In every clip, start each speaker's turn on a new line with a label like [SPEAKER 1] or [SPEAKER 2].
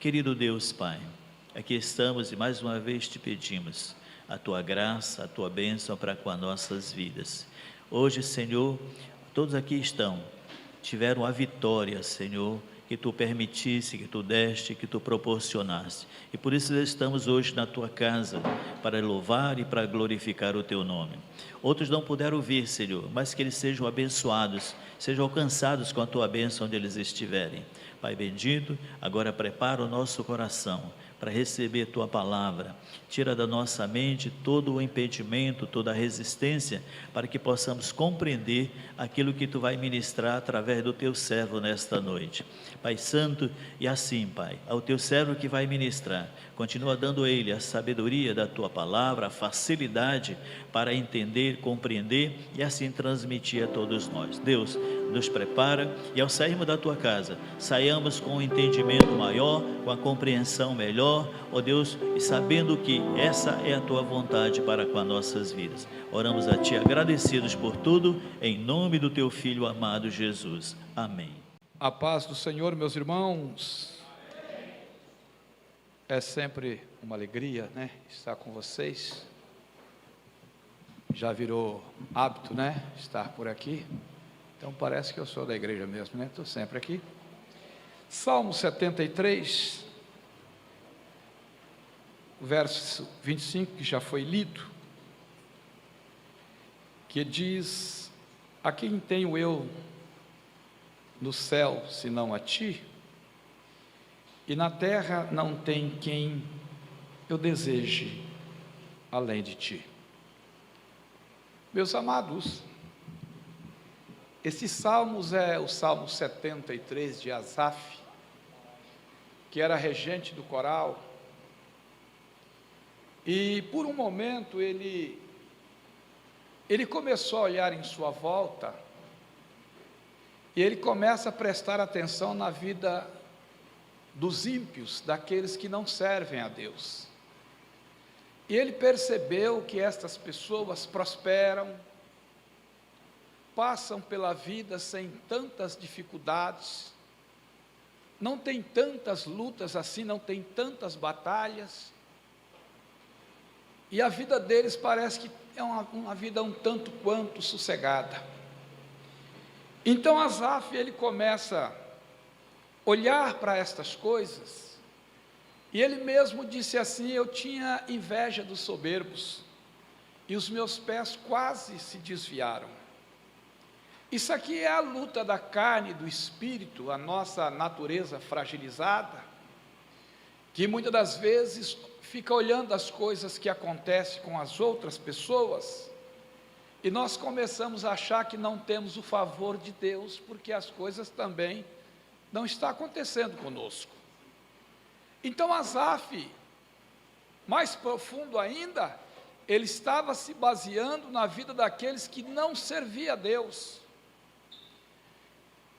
[SPEAKER 1] Querido Deus Pai, aqui estamos e mais uma vez te pedimos a tua graça, a tua bênção para com as nossas vidas. Hoje, Senhor, todos aqui tiveram a vitória, Senhor, que tu permitisse, que tu deste, que tu proporcionaste. E por isso estamos hoje na tua casa, para louvar e para glorificar o teu nome. Outros não puderam vir, Senhor, mas que eles sejam abençoados, sejam alcançados com a tua bênção onde eles estiverem. Pai bendito, agora prepara o nosso coração para receber tua palavra. Tira da nossa mente todo o impedimento, toda a resistência, para que possamos compreender aquilo que tu vai ministrar através do teu servo nesta noite. Pai Santo, e assim, Pai, ao teu servo que vai ministrar, continua dando a ele a sabedoria da tua palavra, a facilidade para entender, compreender e assim transmitir a todos nós. Deus, nos prepara e ao sairmos da tua casa, saiamos com um entendimento maior, com a compreensão melhor, ó Deus, e sabendo que essa é a tua vontade para com as nossas vidas. Oramos a ti agradecidos por tudo, em nome do teu Filho amado Jesus. Amém.
[SPEAKER 2] A paz do Senhor, meus irmãos. É sempre uma alegria, estar com vocês. Já virou hábito, estar por aqui. Então parece que eu sou da igreja mesmo, estou sempre aqui. Salmo 73, verso 25, que já foi lido, que diz: a quem tenho eu no céu, senão a ti, e na terra não tem quem eu deseje além de ti. Meus amados, esses salmos é o Salmo 73 de Asaf, que era regente do coral, e por um momento ele começou a olhar em sua volta, e ele começa a prestar atenção na vida dos ímpios, daqueles que não servem a Deus. E ele percebeu que estas pessoas prosperam, passam pela vida sem tantas dificuldades, não tem tantas lutas assim, não tem tantas batalhas, e a vida deles parece que é uma vida um tanto quanto sossegada. Então Asaf, ele começa a olhar para estas coisas, e ele mesmo disse assim: eu tinha inveja dos soberbos, e os meus pés quase se desviaram. Isso aqui é a luta da carne e do espírito, a nossa natureza fragilizada, que muitas das vezes fica olhando as coisas que acontecem com as outras pessoas, e nós começamos a achar que não temos o favor de Deus, porque as coisas também não estão acontecendo conosco. Então Asaf, mais profundo ainda, ele estava se baseando na vida daqueles que não serviam a Deus.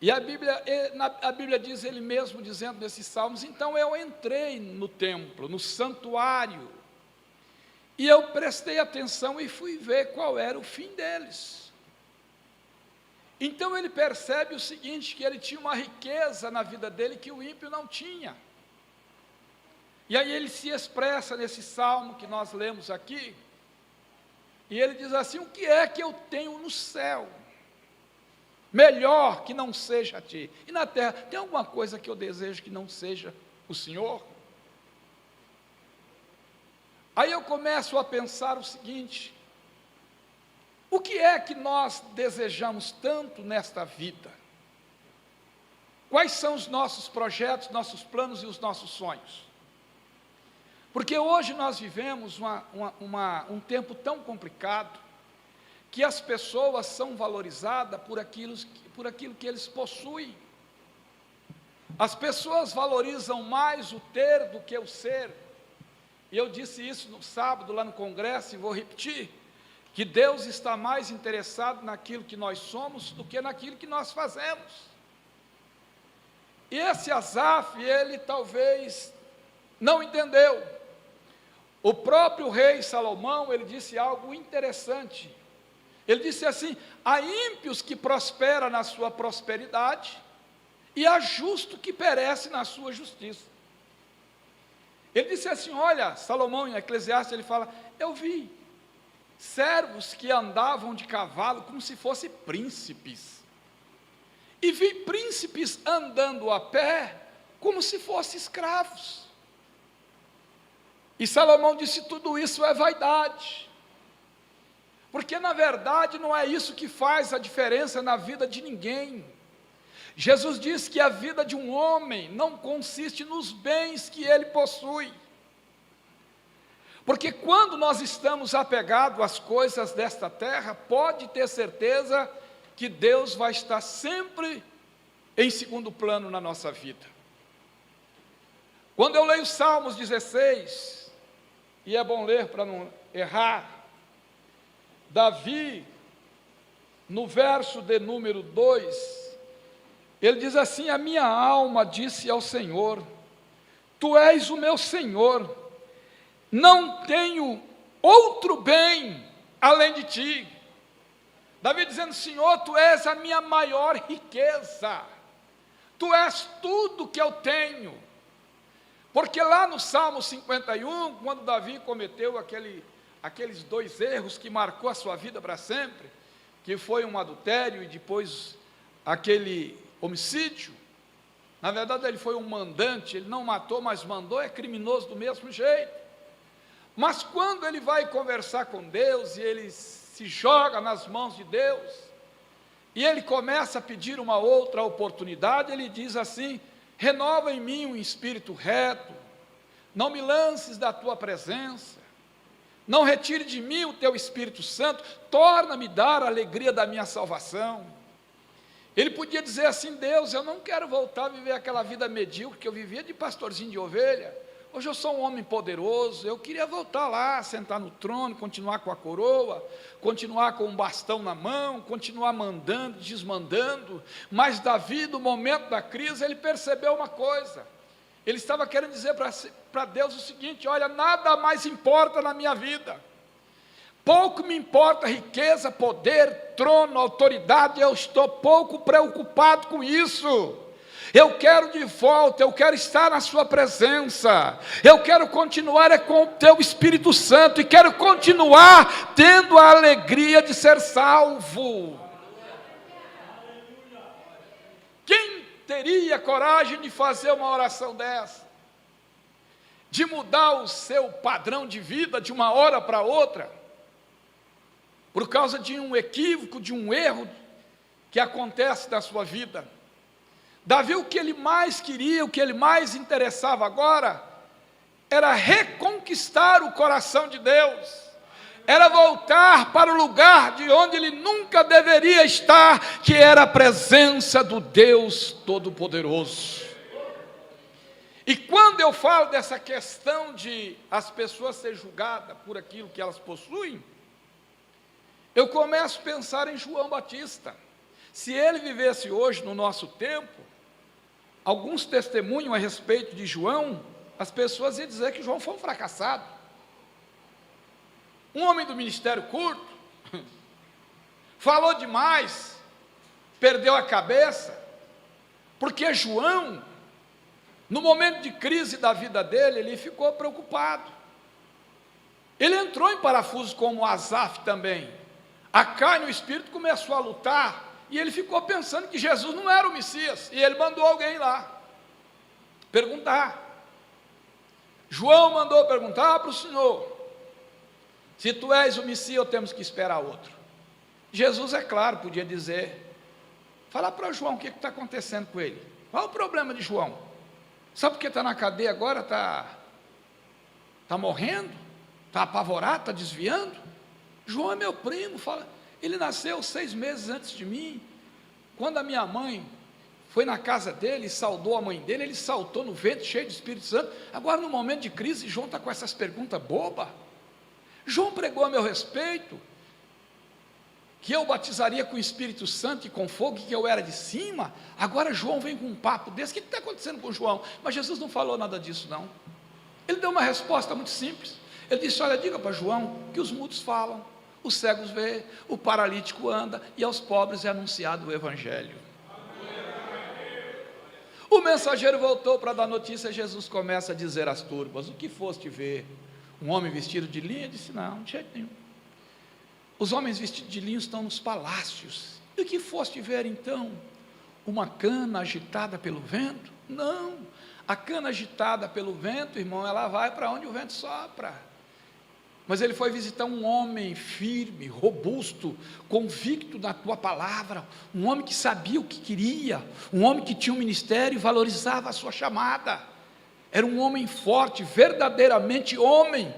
[SPEAKER 2] E a Bíblia diz, ele mesmo dizendo nesses salmos: então eu entrei no templo, no santuário, e eu prestei atenção e fui ver qual era o fim deles. Então ele percebe o seguinte, que ele tinha uma riqueza na vida dele que o ímpio não tinha. E aí ele se expressa nesse salmo que nós lemos aqui, e ele diz assim: o que é que eu tenho no céu melhor que não seja a ti? E na terra, tem alguma coisa que eu desejo que não seja o Senhor? Aí eu começo a pensar o seguinte: o que é que nós desejamos tanto nesta vida? Quais são os nossos projetos, nossos planos e os nossos sonhos? Porque hoje nós vivemos um tempo tão complicado, que as pessoas são valorizadas por aquilo que eles possuem. As pessoas valorizam mais o ter do que o ser. E eu disse isso no sábado lá no congresso, e vou repetir, que Deus está mais interessado naquilo que nós somos do que naquilo que nós fazemos. E esse Asaf, ele talvez não entendeu. O próprio rei Salomão, ele disse algo interessante. Ele disse assim: há ímpios que prosperam na sua prosperidade, e há justo que perece na sua justiça. Ele disse assim, olha, Salomão em Eclesiastes, ele fala, eu vi servos que andavam de cavalo como se fossem príncipes, e vi príncipes andando a pé como se fossem escravos. E Salomão disse, tudo isso é vaidade, porque na verdade não é isso que faz a diferença na vida de ninguém. Jesus diz que a vida de um homem não consiste nos bens que ele possui, porque quando nós estamos apegados às coisas desta terra, pode ter certeza que Deus vai estar sempre em segundo plano na nossa vida. Quando eu leio Salmos 16, e é bom ler para não errar, Davi, no verso de número 2, ele diz assim, a minha alma disse ao Senhor, tu és o meu Senhor, não tenho outro bem além de ti. Davi dizendo, Senhor, tu és a minha maior riqueza, tu és tudo que eu tenho. Porque lá no Salmo 51, quando Davi cometeu aqueles 2 erros que marcou a sua vida para sempre, que foi um adultério e depois aquele homicídio, na verdade ele foi um mandante, ele não matou, mas mandou, é criminoso do mesmo jeito. Mas quando ele vai conversar com Deus, e ele se joga nas mãos de Deus, e ele começa a pedir uma outra oportunidade, ele diz assim, renova em mim um espírito reto, não me lances da tua presença, não retire de mim o teu Espírito Santo, torna-me dar a alegria da minha salvação. Ele podia dizer assim, Deus, eu não quero voltar a viver aquela vida medíocre que eu vivia de pastorzinho de ovelha, hoje eu sou um homem poderoso, eu queria voltar lá, sentar no trono, continuar com a coroa, continuar com um bastão na mão, continuar mandando, desmandando. Mas Davi, no momento da crise, ele percebeu uma coisa, ele estava querendo dizer para Deus o seguinte, olha, nada mais importa na minha vida, pouco me importa riqueza, poder, trono, autoridade, eu estou pouco preocupado com isso. Eu quero de volta, eu quero estar na sua presença, eu quero continuar com o teu Espírito Santo, e quero continuar tendo a alegria de ser salvo. Quem teria coragem de fazer uma oração dessa? De mudar o seu padrão de vida de uma hora para outra? Por causa de um equívoco, de um erro que acontece na sua vida. Davi, o que ele mais queria, o que ele mais interessava agora, era reconquistar o coração de Deus, era voltar para o lugar de onde ele nunca deveria estar, que era a presença do Deus Todo-Poderoso. E quando eu falo dessa questão de as pessoas serem julgadas por aquilo que elas possuem, eu começo a pensar em João Batista. Se ele vivesse hoje no nosso tempo, alguns testemunham a respeito de João, as pessoas iam dizer que João foi um fracassado, um homem do ministério curto, falou demais, perdeu a cabeça, porque João, no momento de crise da vida dele, ele ficou preocupado, ele entrou em parafuso como Asaf também, a carne e o espírito começou a lutar, e ele ficou pensando que Jesus não era o Messias, e ele mandou alguém lá perguntar. João mandou perguntar para o Senhor, se tu és o Messias ou temos que esperar outro. Jesus, é claro, podia dizer, falar para João o que está acontecendo com ele, qual é o problema de João? Sabe por que está na cadeia agora, está morrendo, está apavorado, está desviando? João é meu primo, ele nasceu 6 meses antes de mim. Quando a minha mãe foi na casa dele e saudou a mãe dele, ele saltou no ventre cheio de Espírito Santo. Agora, no momento de crise, João está com essas perguntas bobas. João pregou a meu respeito, que eu batizaria com o Espírito Santo e com fogo, que eu era de cima. Agora João vem com um papo desse. O que está acontecendo com João? Mas Jesus não falou nada disso, não. Ele deu uma resposta muito simples. Ele disse, olha, diga para João que os mudos falam, os cegos vê, o paralítico anda, e aos pobres é anunciado o Evangelho. O mensageiro voltou para dar notícia, Jesus começa a dizer às turbas: o que foste ver? Um homem vestido de linho? Ele disse: não, de jeito nenhum. Os homens vestidos de linho estão nos palácios. E o que foste ver então? Uma cana agitada pelo vento? Não, a cana agitada pelo vento, irmão, ela vai para onde o vento sopra. Mas ele foi visitar um homem firme, robusto, convicto na tua palavra, um homem que sabia o que queria, um homem que tinha um ministério e valorizava a sua chamada. Era um homem forte, verdadeiramente homem,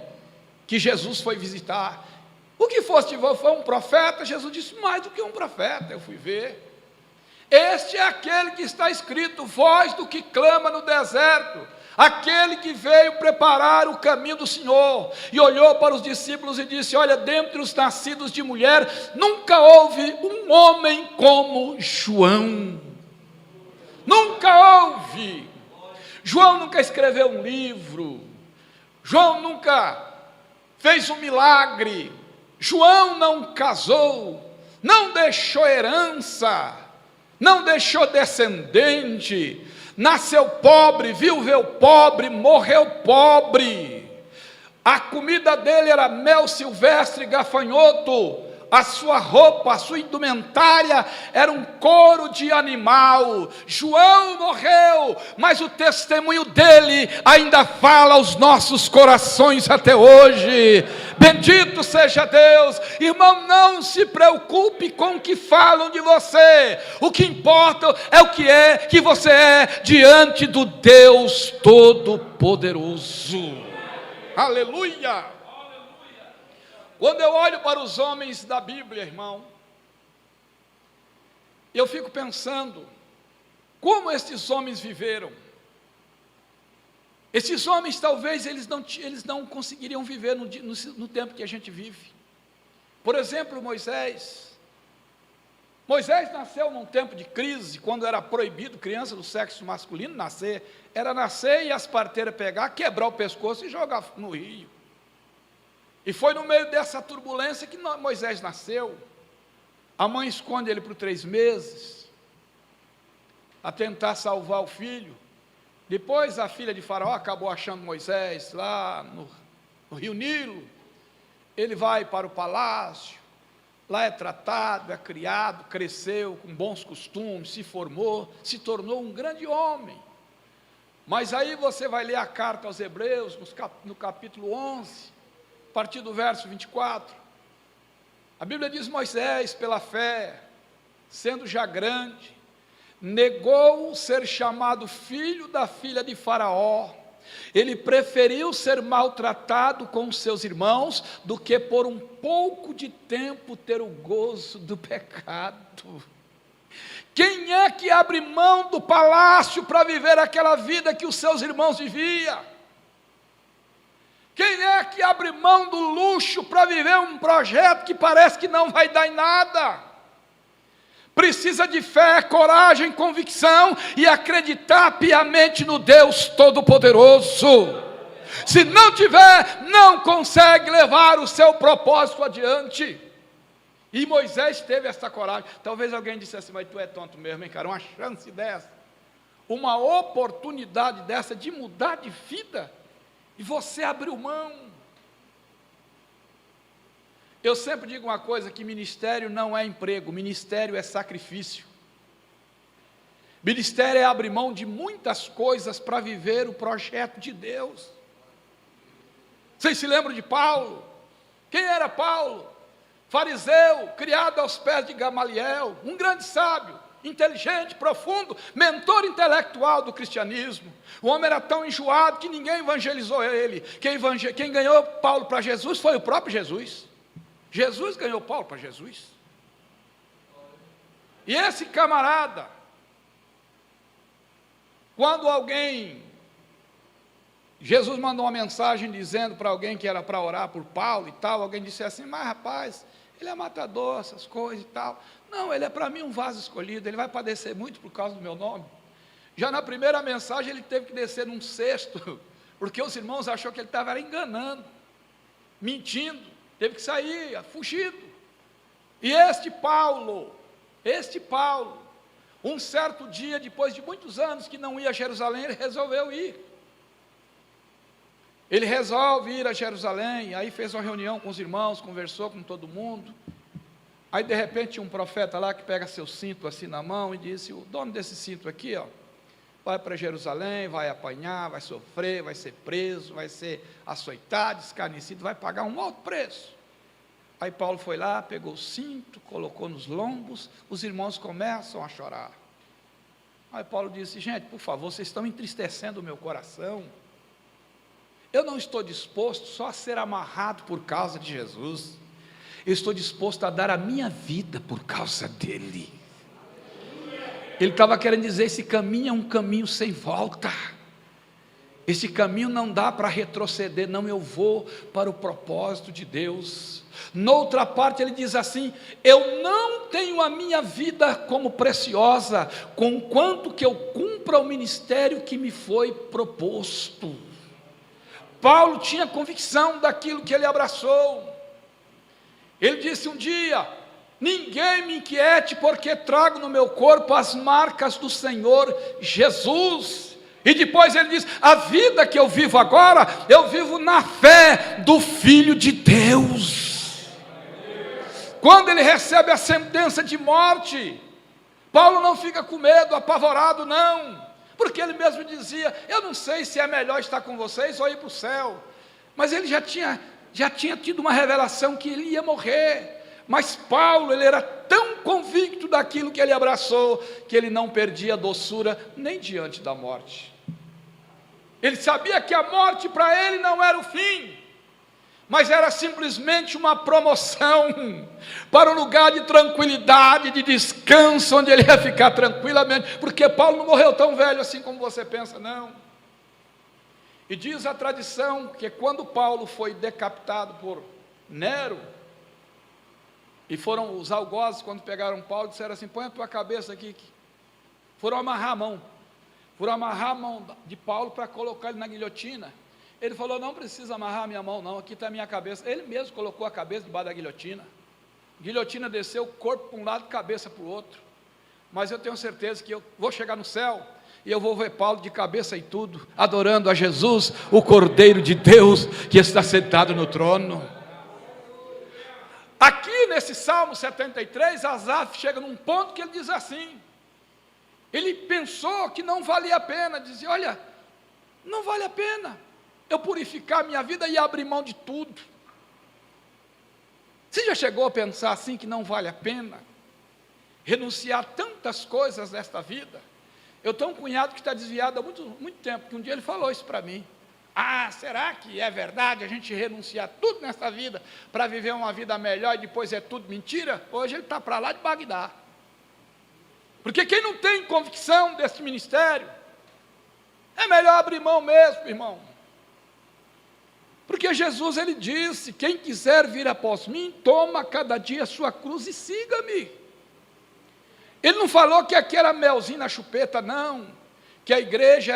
[SPEAKER 2] que Jesus foi visitar. O que foste ver? Foi um profeta? Jesus disse: mais do que um profeta, eu fui ver. Este é aquele que está escrito: voz do que clama no deserto, aquele que veio preparar o caminho do Senhor. E olhou para os discípulos e disse: olha, dentre os nascidos de mulher, nunca houve um homem como João. Nunca houve. João nunca escreveu um livro, João nunca fez um milagre, João não casou, não deixou herança, não deixou descendente, nasceu pobre, viveu pobre, morreu pobre. A comida dele era mel silvestre, gafanhoto. A sua roupa, a sua indumentária era um couro de animal. João morreu, mas o testemunho dele ainda fala aos nossos corações até hoje. Bendito seja Deus. Irmão, não se preocupe com o que falam de você. O que importa é o que você é diante do Deus Todo-Poderoso. Aleluia! Quando eu olho para os homens da Bíblia, irmão, eu fico pensando, como estes homens viveram? Esses homens, talvez, eles não conseguiriam viver no tempo que a gente vive. Por exemplo, Moisés. Moisés nasceu num tempo de crise, quando era proibido criança do sexo masculino nascer. Era nascer e as parteiras pegar, quebrar o pescoço e jogar no rio. E foi no meio dessa turbulência que Moisés nasceu. A mãe esconde ele por 3 meses, a tentar salvar o filho. Depois a filha de Faraó acabou achando Moisés lá no rio Nilo. Ele vai para o palácio, lá é tratado, é criado, cresceu com bons costumes, se formou, se tornou um grande homem. Mas aí você vai ler a carta aos Hebreus, no capítulo 11, a partir do verso 24, a Bíblia diz: Moisés, pela fé, sendo já grande, negou ser chamado filho da filha de Faraó. Ele preferiu ser maltratado com os seus irmãos do que por um pouco de tempo ter o gozo do pecado. Quem é que abre mão do palácio para viver aquela vida que os seus irmãos viviam? Quem é que abre mão do luxo para viver um projeto que parece que não vai dar em nada? Precisa de fé, coragem, convicção e acreditar piamente no Deus Todo-Poderoso. Se não tiver, não consegue levar o seu propósito adiante. E Moisés teve essa coragem. Talvez alguém dissesse: mas tu é tonto mesmo, hein, cara? Uma chance dessa, uma oportunidade dessa de mudar de vida, e você abriu mão. Eu sempre digo uma coisa, que ministério não é emprego, ministério é sacrifício. Ministério é abrir mão de muitas coisas para viver o projeto de Deus. Vocês se lembram de Paulo? Quem era Paulo? Fariseu, criado aos pés de Gamaliel, um grande sábio, inteligente, profundo, mentor intelectual do cristianismo. O homem era tão enjoado que ninguém evangelizou ele. Quem ganhou Paulo para Jesus foi o próprio Jesus. Jesus ganhou Paulo para Jesus. E esse camarada, quando Jesus mandou uma mensagem dizendo para alguém que era para orar por Paulo e tal, alguém disse assim: mas rapaz, ele é matador, essas coisas e tal. Não, ele é para mim um vaso escolhido, ele vai padecer muito por causa do meu nome. Já na primeira mensagem ele teve que descer num cesto, porque os irmãos acharam que ele estava enganando, mentindo, teve que sair, fugido. E este Paulo, Um certo dia, depois de muitos anos que não ia a Jerusalém, ele resolveu ir. Ele resolve ir a Jerusalém, aí fez uma reunião com os irmãos, conversou com todo mundo. Aí de repente um profeta lá que pega seu cinto assim na mão e disse: o dono desse cinto aqui, ó, vai para Jerusalém, vai apanhar, vai sofrer, vai ser preso, vai ser açoitado, escarnecido, vai pagar um alto preço. Aí Paulo foi lá, pegou o cinto, colocou nos lombos, os irmãos começam a chorar. Aí Paulo disse: gente, por favor, vocês estão entristecendo o meu coração. Eu não estou disposto só a ser amarrado por causa de Jesus. Eu estou disposto a dar a minha vida por causa dele. Ele estava querendo dizer: esse caminho é um caminho sem volta. Esse caminho não dá para retroceder, não, eu vou para o propósito de Deus. Noutra parte ele diz assim: eu não tenho a minha vida como preciosa, conquanto que eu cumpra o ministério que me foi proposto. Paulo tinha convicção daquilo que ele abraçou. Ele disse um dia: ninguém me inquiete, porque trago no meu corpo as marcas do Senhor Jesus. E depois ele diz: a vida que eu vivo agora, eu vivo na fé do Filho de Deus. Quando ele recebe a sentença de morte, Paulo não fica com medo, apavorado, não, porque ele mesmo dizia: eu não sei se é melhor estar com vocês ou ir para o céu. Mas ele já tinha tido uma revelação que ele ia morrer. Mas Paulo, ele era tão convicto daquilo que ele abraçou, que ele não perdia a doçura nem diante da morte. Ele sabia que a morte para ele não era o fim, mas era simplesmente uma promoção para um lugar de tranquilidade, de descanso, onde ele ia ficar tranquilamente, porque Paulo não morreu tão velho assim como você pensa, não. E diz a tradição que quando Paulo foi decapitado por Nero, e foram os algozes, quando pegaram Paulo, disseram assim: põe a tua cabeça aqui. Foram amarrar a mão de Paulo para colocar ele na guilhotina. Ele falou: não precisa amarrar a minha mão não, aqui está a minha cabeça. Ele mesmo colocou a cabeça debaixo da guilhotina. A guilhotina desceu, o corpo para um lado, cabeça para o outro. Mas eu tenho certeza que eu vou chegar no céu, e eu vou ver Paulo de cabeça e tudo, adorando a Jesus, o Cordeiro de Deus, que está sentado no trono. Aqui nesse Salmo 73, Asaf chega num ponto que ele diz assim, ele pensou que não valia a pena, dizia: olha, não vale a pena eu purificar minha vida e abrir mão de tudo. Você já chegou a pensar assim, que não vale a pena renunciar a tantas coisas desta vida? Eu tenho um cunhado que está desviado há muito tempo, que um dia ele falou isso para mim: ah, será que é verdade a gente renunciar tudo nessa vida para viver uma vida melhor e depois é tudo mentira? Hoje ele está para lá de Bagdá. Porque quem não tem convicção desse ministério, é melhor abrir mão mesmo, irmão. Porque Jesus, ele disse: quem quiser vir após mim, toma cada dia a sua cruz e siga-me. Ele não falou que aqui era melzinho na chupeta, não, que a igreja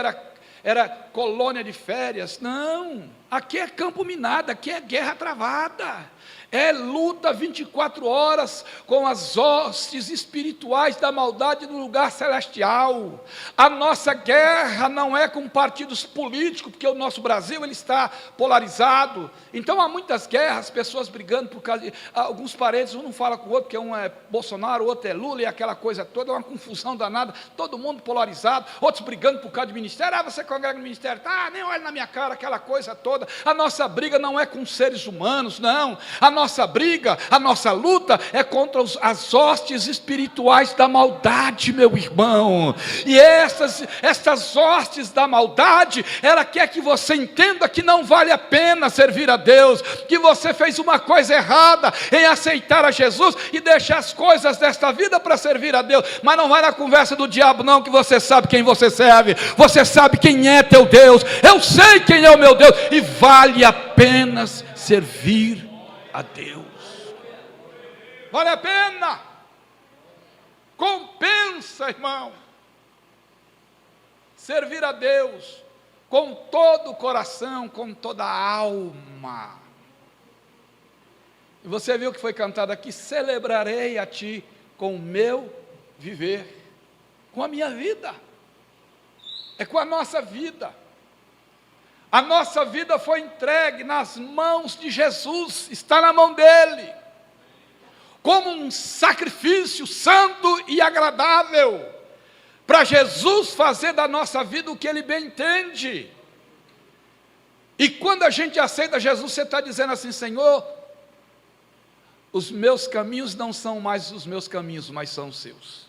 [SPEAKER 2] era colônia de férias, não, aqui é campo minado, aqui é guerra travada, é luta 24 horas com as hostes espirituais da maldade no lugar celestial. A nossa guerra não é com partidos políticos, porque o nosso Brasil ele está polarizado, então há muitas guerras, pessoas brigando por causa de alguns parentes, um não fala com o outro, porque um é Bolsonaro, o outro é Lula, e aquela coisa toda, é uma confusão danada, todo mundo polarizado, outros brigando por causa de ministério. Ah, você congrega no ministério, tá, nem olha na minha cara, aquela coisa toda. A nossa briga não é com seres humanos, não, a nossa briga, a nossa luta é contra as hostes espirituais da maldade, meu irmão. E essas hostes da maldade, ela quer que você entenda que não vale a pena servir a Deus, que você fez uma coisa errada em aceitar a Jesus e deixar as coisas desta vida para servir a Deus. Mas não vai na conversa do diabo não, que você sabe quem você serve, você sabe quem é teu Deus. Eu sei quem é o meu Deus, e vale a pena servir a Deus. Vale a pena, compensa, irmão, servir a Deus com todo o coração, com toda a alma. E você viu que foi cantado aqui: celebrarei a ti com o meu viver. com a minha vida, é com a nossa vida. A nossa vida foi entregue nas mãos de Jesus, está na mão dele, como um sacrifício santo e agradável, para Jesus fazer da nossa vida o que ele bem entende. E quando a gente aceita Jesus, você está dizendo assim: Senhor, os meus caminhos não são mais os meus caminhos, mas são os seus.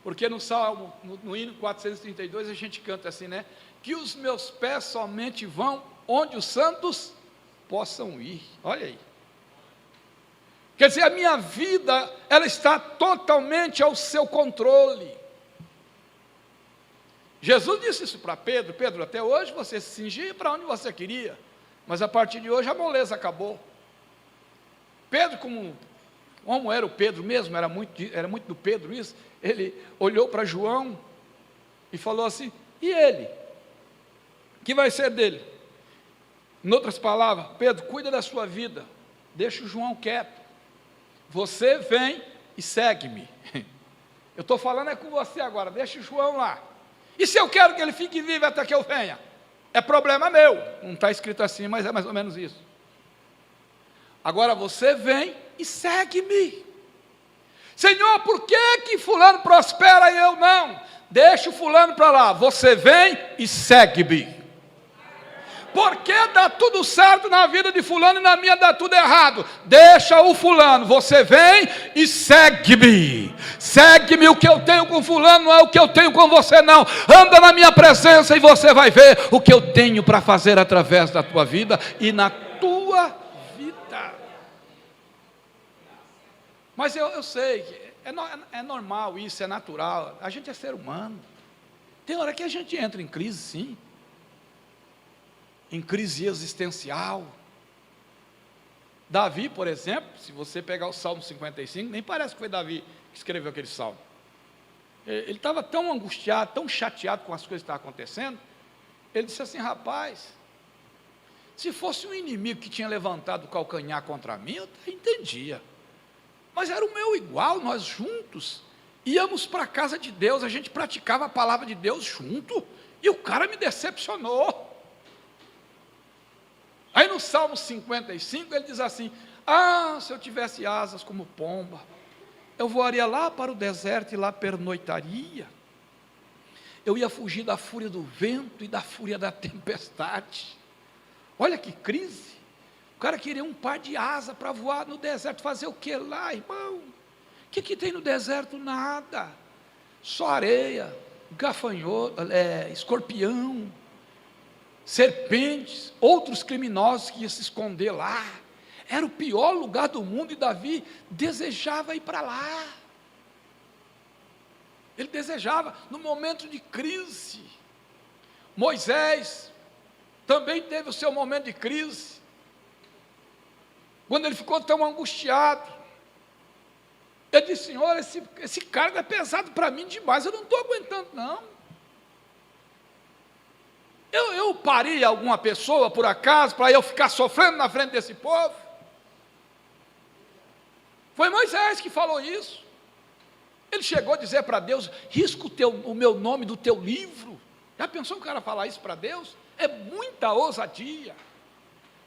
[SPEAKER 2] Porque no Salmo, no hino 432, a gente canta assim, né? Que os meus pés somente vão onde os santos possam ir. Olha aí. Quer dizer, a minha vida, ela está totalmente ao seu controle. Jesus disse isso para Pedro: Pedro, até hoje você se cingia para onde você queria, mas a partir de hoje a moleza acabou. Pedro, como era o Pedro mesmo, era muito do Pedro isso, ele olhou para João e falou assim: e ele? Que vai ser dele? Em outras palavras, Pedro, cuida da sua vida, deixa o João quieto, você vem e segue-me. Eu estou falando é com você agora, deixa o João lá. E se eu quero que ele fique vivo até que eu venha? É problema meu. Não está escrito assim, mas é mais ou menos isso. Agora você vem e segue-me. Senhor, por que fulano prospera e eu não? Deixa o fulano para lá. Você vem e segue-me. Por que dá tudo certo na vida de fulano e na minha dá tudo errado? Deixa o fulano, você vem e segue-me. Segue-me, o que eu tenho com fulano não é o que eu tenho com você não. Anda na minha presença e você vai ver o que eu tenho para fazer através da tua vida e na tua vida. Mas eu sei que é normal isso, é natural. A gente é ser humano. Tem hora que a gente entra em crise, sim. Em crise existencial. Davi, por exemplo, se você pegar o Salmo 55, nem parece que foi Davi que escreveu aquele salmo. Ele estava tão angustiado, tão chateado com as coisas que estavam acontecendo, ele disse assim: rapaz, se fosse um inimigo que tinha levantado o calcanhar contra mim, eu até entendia, mas era o meu igual, nós juntos, íamos para a casa de Deus, a gente praticava a palavra de Deus junto, e o cara me decepcionou. Aí no Salmo 55 ele diz assim: ah, se eu tivesse asas como pomba, eu voaria lá para o deserto e lá pernoitaria. Eu ia fugir da fúria do vento e da fúria da tempestade. Olha que crise. O cara queria um par de asas para voar no deserto. Fazer o que lá, irmão? O que tem no deserto? Nada. Só areia, gafanhoto, escorpião, serpentes, outros criminosos que iam se esconder lá. Era o pior lugar do mundo e Davi desejava ir para lá. Ele desejava, no momento de crise. Moisés também teve o seu momento de crise, quando ele ficou tão angustiado. Ele disse: Senhor, esse cargo é pesado para mim demais, eu não estou aguentando não. Eu parei alguma pessoa por acaso para eu ficar sofrendo na frente desse povo? Foi Moisés que falou isso. Ele chegou a dizer para Deus: risca o meu nome do teu livro. Já pensou o cara falar isso para Deus? É muita ousadia.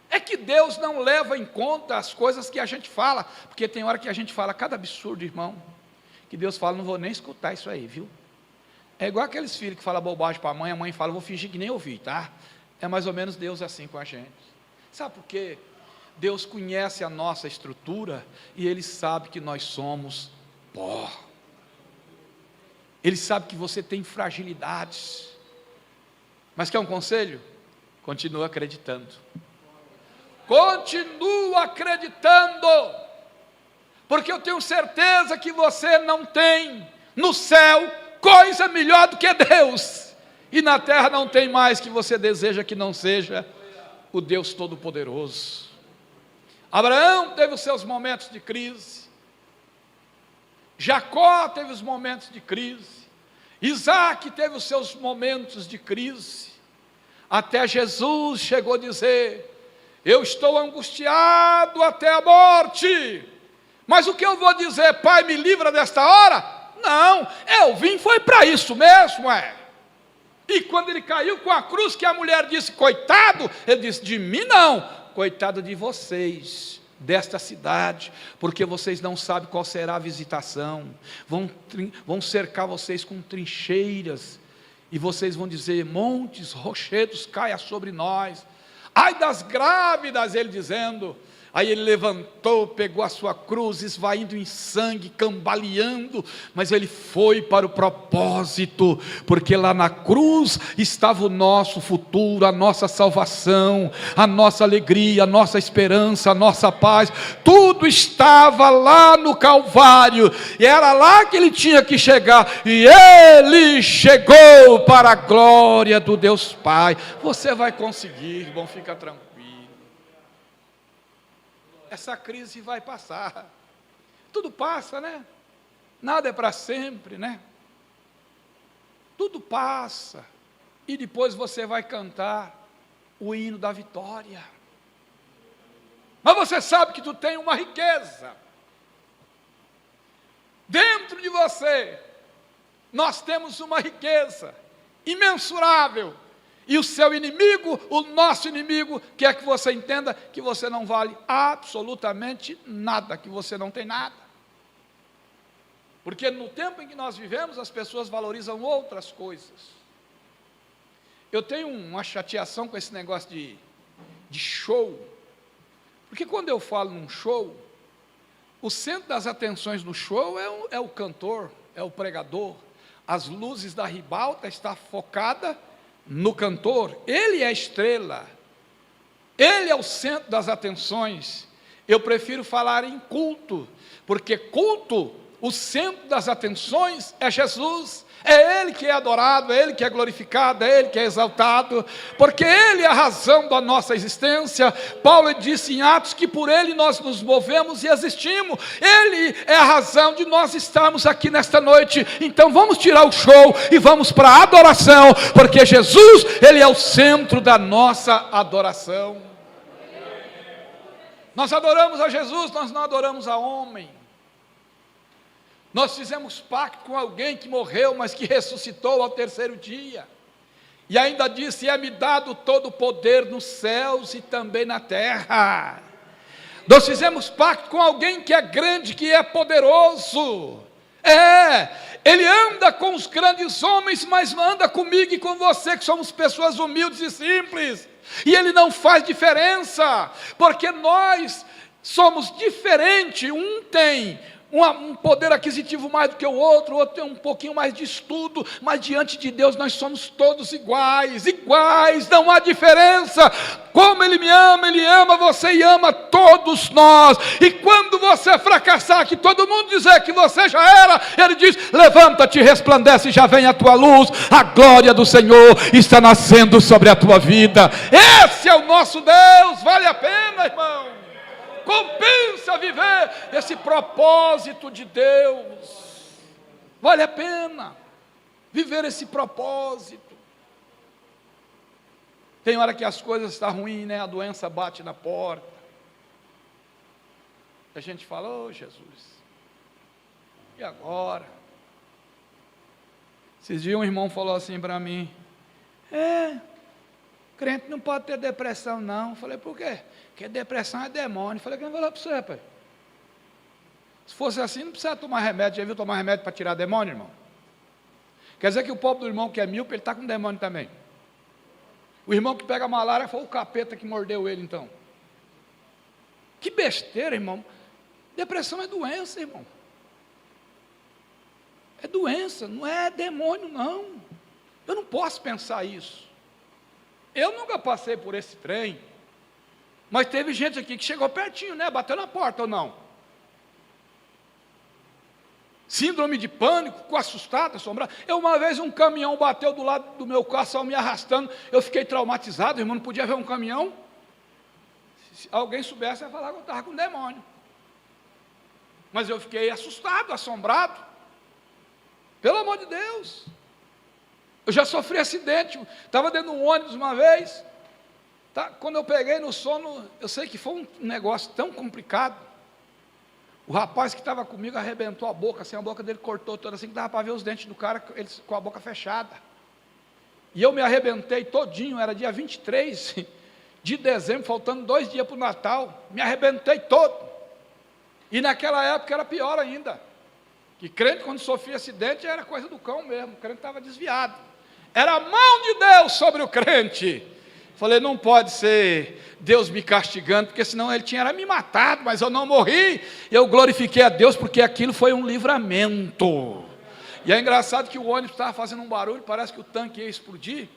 [SPEAKER 2] É que Deus não leva em conta as coisas que a gente fala, porque tem hora que a gente fala cada absurdo, irmão, que Deus fala: não vou nem escutar isso aí, viu? É igual aqueles filhos que falam bobagem para a mãe fala: vou fingir que nem ouvi, tá? É mais ou menos Deus assim com a gente. Sabe por quê? Deus conhece a nossa estrutura e Ele sabe que nós somos pó. Ele sabe que você tem fragilidades. Mas quer um conselho? Continua acreditando. Continua acreditando. Porque eu tenho certeza que você não tem no céu coisa melhor do que Deus, e na terra não tem mais que você deseja que não seja o Deus Todo-Poderoso. Abraão teve os seus momentos de crise, Jacó teve os momentos de crise, Isaac teve os seus momentos de crise, até Jesus chegou a dizer: eu estou angustiado até a morte, mas o que eu vou dizer? Pai, me livra desta hora? Não, eu vim foi para isso mesmo, E quando ele caiu com a cruz, que a mulher disse, coitado, ele disse, de mim não, coitado de vocês, desta cidade, porque vocês não sabem qual será a visitação, vão cercar vocês com trincheiras, e vocês vão dizer, montes, rochedos caia sobre nós, ai das grávidas, ele dizendo. Aí ele levantou, pegou a sua cruz, esvaindo em sangue, cambaleando, mas ele foi para o propósito, porque lá na cruz estava o nosso futuro, a nossa salvação, a nossa alegria, a nossa esperança, a nossa paz, tudo estava lá no Calvário, e era lá que ele tinha que chegar, e ele chegou para a glória do Deus Pai. Você vai conseguir, irmão, fica tranquilo. Essa crise vai passar, tudo passa, né? Nada é para sempre, né? Tudo passa, e depois você vai cantar o hino da vitória. Mas você sabe que tu tem uma riqueza, dentro de você, nós temos uma riqueza imensurável, e o seu inimigo, o nosso inimigo, quer que você entenda que você não vale absolutamente nada, que você não tem nada. Porque no tempo em que nós vivemos, as pessoas valorizam outras coisas. Eu tenho uma chateação com esse negócio de show, porque quando eu falo num show, o centro das atenções no show é o cantor, é o pregador, as luzes da ribalta estão focadas no cantor, ele é a estrela, ele é o centro das atenções. Eu prefiro falar em culto, porque culto, o centro das atenções é Jesus, é Ele que é adorado, é Ele que é glorificado, é Ele que é exaltado, porque Ele é a razão da nossa existência. Paulo disse em Atos que por Ele nós nos movemos e existimos, Ele é a razão de nós estarmos aqui nesta noite. Então vamos tirar o show e vamos para a adoração, porque Jesus, Ele é o centro da nossa adoração. Nós adoramos a Jesus, nós não adoramos a homem. Nós fizemos pacto com alguém que morreu, mas que ressuscitou ao terceiro dia. E ainda disse, é-me dado todo o poder nos céus e também na terra. Nós fizemos pacto com alguém que é grande, que é poderoso. Ele anda com os grandes homens, mas anda comigo e com você, que somos pessoas humildes e simples. E Ele não faz diferença, porque nós somos diferentes. Um tem um poder aquisitivo mais do que o outro tem um pouquinho mais de estudo, mas diante de Deus nós somos todos iguais, não há diferença. Como Ele me ama, Ele ama você e ama todos nós. E quando você fracassar, que todo mundo dizer que você já era, Ele diz, levanta-te, resplandece, já vem a tua luz, a glória do Senhor está nascendo sobre a tua vida. Esse é o nosso Deus, vale a pena, irmão. Compensa viver esse propósito de Deus, vale a pena viver esse propósito. Tem hora que as coisas estão ruins, né? A doença bate na porta, a gente fala, oh Jesus, e agora? Esses dias um irmão falou assim para mim, crente não pode ter depressão não. Eu falei, por quê? Porque depressão é demônio. Eu falei, quem falou para você, rapaz? Se fosse assim, não precisa tomar remédio. Já viu tomar remédio para tirar demônio, irmão? Quer dizer que o pobre do irmão que é míope, ele está com demônio também. O irmão que pega malária foi o capeta que mordeu ele, então. Que besteira, irmão. Depressão é doença, irmão. É doença, não é demônio, não. Eu não posso pensar isso. Eu nunca passei por esse trem, mas teve gente aqui que chegou pertinho, né? Bateu na porta ou não? Síndrome de pânico, ficou assustado, assombrado. Uma vez um caminhão bateu do lado do meu carro, só me arrastando. Eu fiquei traumatizado, irmão, não podia ver um caminhão. Se alguém soubesse, ia falar que eu estava com demônio. Mas eu fiquei assustado, assombrado. Pelo amor de Deus. Eu já sofri acidente, estava dentro de um ônibus uma vez, quando eu peguei no sono, eu sei que foi um negócio tão complicado, O rapaz que estava comigo arrebentou a boca, assim, a boca dele cortou toda assim, que dava para ver os dentes do cara com a boca fechada. E eu me arrebentei todinho, era dia 23 de dezembro, faltando 2 dias para o Natal, me arrebentei todo. E naquela época era pior ainda, que crente quando sofria acidente era coisa do cão mesmo, o crente estava desviado. Era a mão de Deus sobre o crente. Falei, não pode ser Deus me castigando, porque senão ele tinha me matado, mas eu não morri. Eu glorifiquei a Deus, porque aquilo foi um livramento. E é engraçado que o ônibus estava fazendo um barulho, parece que o tanque ia explodir.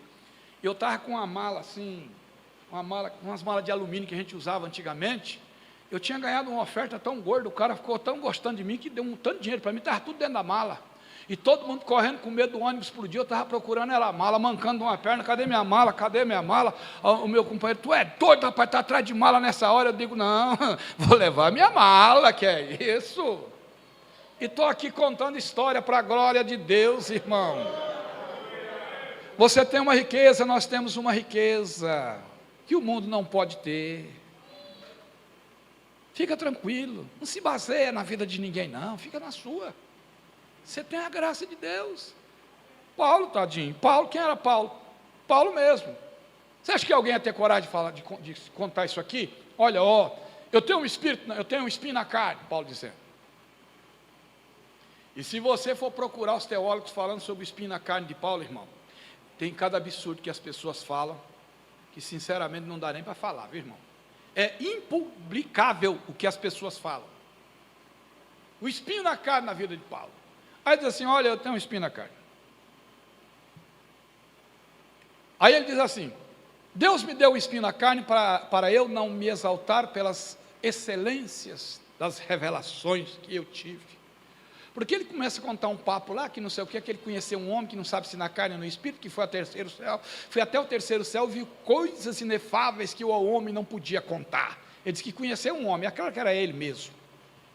[SPEAKER 2] Eu estava com uma mala assim, umas malas de alumínio que a gente usava antigamente. Eu tinha ganhado uma oferta tão gorda, o cara ficou tão gostando de mim, que deu um tanto de dinheiro para mim, estava tudo dentro da mala. E todo mundo correndo com medo do ônibus explodir, eu estava procurando ela a mala, mancando uma perna, cadê minha mala, cadê minha mala? O meu companheiro, tu é doido, rapaz, está atrás de mala nessa hora? Eu digo, não, vou levar minha mala, que é isso? E estou aqui contando história para a glória de Deus, irmão. Você tem uma riqueza, nós temos uma riqueza, que o mundo não pode ter. Fica tranquilo, não se baseia na vida de ninguém não, fica na sua. Você tem a graça de Deus. Paulo, tadinho. Paulo, quem era Paulo? Paulo mesmo. Você acha que alguém ia ter coragem de contar isso aqui? Olha, eu tenho um espírito, eu tenho um espinho na carne, Paulo dizendo. E se você for procurar os teólogos falando sobre o espinho na carne de Paulo, irmão, tem cada absurdo que as pessoas falam, que sinceramente não dá nem para falar, viu, irmão? É impublicável o que as pessoas falam. O espinho na carne na vida de Paulo. Aí diz assim, olha, eu tenho um espinho na carne. Aí ele diz assim, Deus me deu um espinho na carne para eu não me exaltar pelas excelências das revelações que eu tive. Porque ele começa a contar um papo lá, que não sei o que ele conheceu um homem que não sabe se na carne ou no espírito, que foi até o terceiro céu, viu coisas inefáveis que o homem não podia contar. Ele disse que conheceu um homem, aquela que era ele mesmo.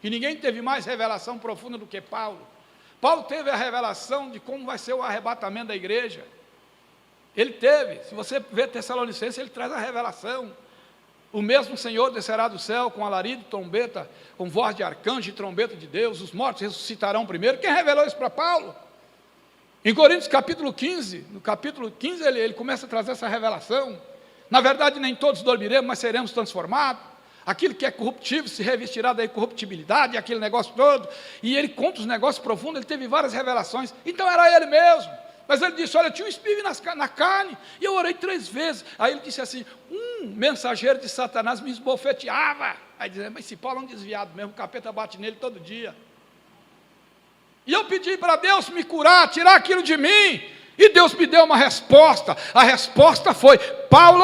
[SPEAKER 2] E ninguém teve mais revelação profunda do que Paulo. Paulo teve a revelação de como vai ser o arrebatamento da igreja. Ele teve, se você vê Tessalonicenses, ele traz a revelação. O mesmo Senhor descerá do céu com alarido, trombeta, com voz de arcanjo e trombeta de Deus, os mortos ressuscitarão primeiro. Quem revelou isso para Paulo? Em Coríntios capítulo 15, no capítulo 15 ele começa a trazer essa revelação. Na verdade nem todos dormiremos, mas seremos transformados. Aquilo que é corruptível se revestirá da incorruptibilidade, aquele negócio todo, e ele conta os negócios profundos, ele teve várias revelações, então era ele mesmo, mas ele disse, olha, tinha um espinho na carne, e eu orei 3 vezes, aí ele disse assim, um mensageiro de Satanás me esbofeteava, aí dizendo, mas esse Paulo é um desviado mesmo, o capeta bate nele todo dia, e eu pedi para Deus me curar, tirar aquilo de mim, e Deus me deu uma resposta, a resposta foi, Paulo,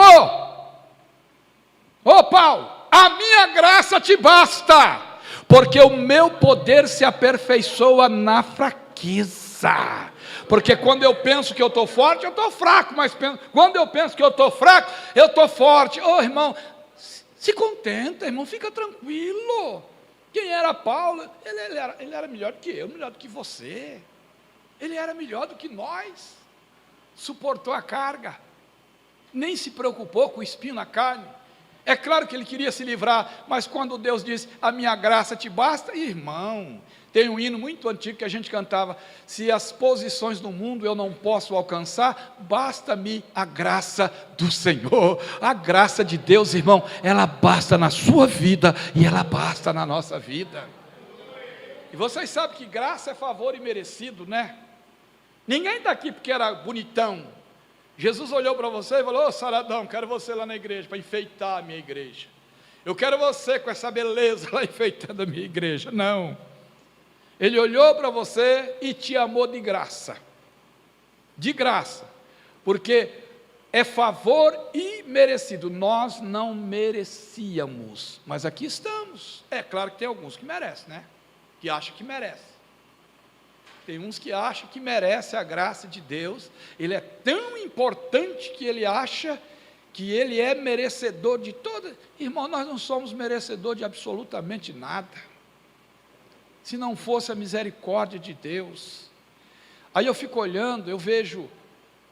[SPEAKER 2] Paulo, a minha graça te basta, porque o meu poder se aperfeiçoa na fraqueza. Porque quando eu penso que eu estou forte, eu estou fraco, mas quando eu penso que eu estou fraco, eu estou forte. Irmão, se contenta, irmão, fica tranquilo. Quem era Paulo? Ele era melhor do que eu, melhor do que você. Ele era melhor do que nós. Suportou a carga, nem se preocupou com o espinho na carne. É claro que ele queria se livrar, mas quando Deus diz, a minha graça te basta, irmão, tem um hino muito antigo que a gente cantava, se as posições do mundo eu não posso alcançar, basta-me a graça do Senhor. A graça de Deus, irmão, ela basta na sua vida e ela basta na nossa vida. E vocês sabem que graça é favor imerecido, né? Ninguém está aqui porque era bonitão. Jesus olhou para você e falou, saradão, quero você lá na igreja, para enfeitar a minha igreja. Eu quero você com essa beleza lá enfeitando a minha igreja. Não. Ele olhou para você e te amou de graça. De graça. Porque é favor imerecido. Nós não merecíamos, mas aqui estamos. É claro que tem alguns que merecem, né? Que acham que merecem. Tem uns que acham que merece a graça de Deus, ele é tão importante que ele acha que ele é merecedor de toda. Irmão, nós não somos merecedor de absolutamente nada, se não fosse a misericórdia de Deus. Aí eu fico olhando, eu vejo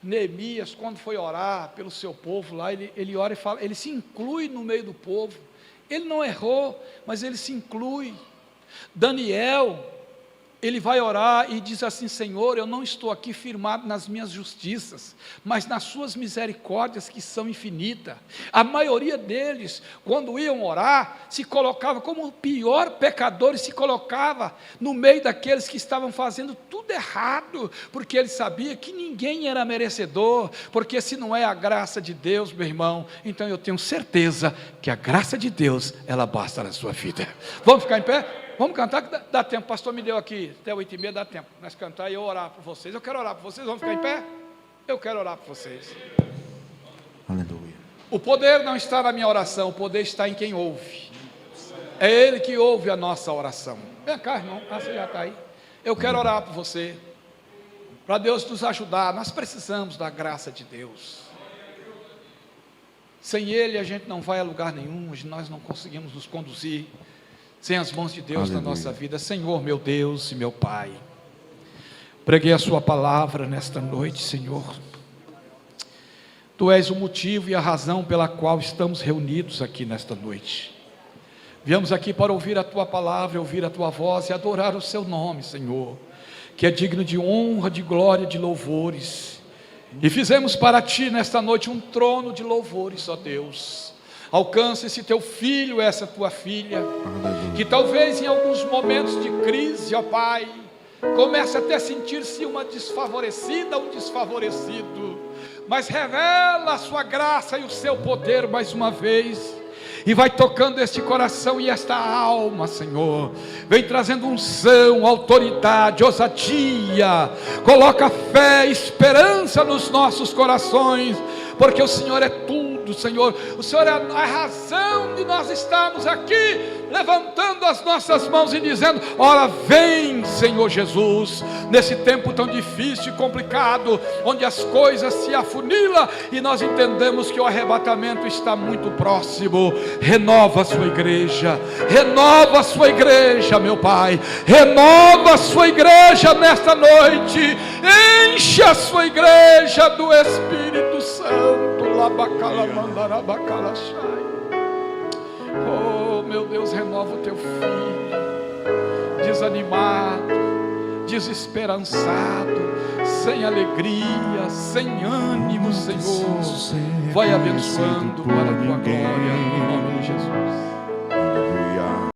[SPEAKER 2] Neemias, quando foi orar pelo seu povo lá, ele ora e fala, ele se inclui no meio do povo, ele não errou, mas ele se inclui. Daniel, ele vai orar e diz assim: Senhor, eu não estou aqui firmado nas minhas justiças, mas nas suas misericórdias que são infinitas. A maioria deles, quando iam orar, se colocava como o pior pecador, e se colocava no meio daqueles que estavam fazendo tudo errado, porque ele sabia que ninguém era merecedor, porque se não é a graça de Deus, meu irmão, então eu tenho certeza que a graça de Deus, ela basta na sua vida. Vamos ficar em pé? Vamos cantar, que dá tempo. O pastor me deu aqui até 8h30, dá tempo nós cantar e eu orar por vocês. Eu quero orar por vocês. Vamos ficar em pé? Eu quero orar por vocês.
[SPEAKER 3] Aleluia.
[SPEAKER 2] O poder não está na minha oração, o poder está em quem ouve. É Ele que ouve a nossa oração. Vem cá, irmão, você já está aí. Eu quero orar por você, para Deus nos ajudar. Nós precisamos da graça de Deus. Sem Ele a gente não vai a lugar nenhum, nós não conseguimos nos conduzir sem as mãos de Deus. Aleluia. Na nossa vida. Senhor, meu Deus e meu Pai, preguei a sua palavra nesta noite, Senhor. Tu és o motivo e a razão pela qual estamos reunidos aqui nesta noite. Viemos aqui para ouvir a tua palavra, ouvir a tua voz e adorar o seu nome, Senhor, que é digno de honra, de glória, de louvores. E fizemos para ti nesta noite um trono de louvores, ó Deus. Alcança esse teu filho, essa tua filha, que talvez em alguns momentos de crise, ó Pai, comece até a sentir-se uma desfavorecida, um desfavorecido, mas revela a sua graça e o seu poder mais uma vez, e vai tocando este coração e esta alma, Senhor. Vem trazendo unção, autoridade, ousadia. Coloca fé, esperança nos nossos corações, porque o Senhor é tudo, Senhor. O Senhor é a razão de nós estarmos aqui, levantando as nossas mãos e dizendo: ora vem, Senhor Jesus, nesse tempo tão difícil e complicado, onde as coisas se afunilam e nós entendemos que o arrebatamento está muito próximo. Renova a sua igreja, renova a sua igreja, meu Pai, renova a sua igreja nesta noite, enche a sua igreja do Espírito Santo. Oh, meu Deus, renova o teu filho, desanimado, desesperançado, sem alegria, sem ânimo, Senhor. Vai abençoando para a tua glória, em nome de Jesus.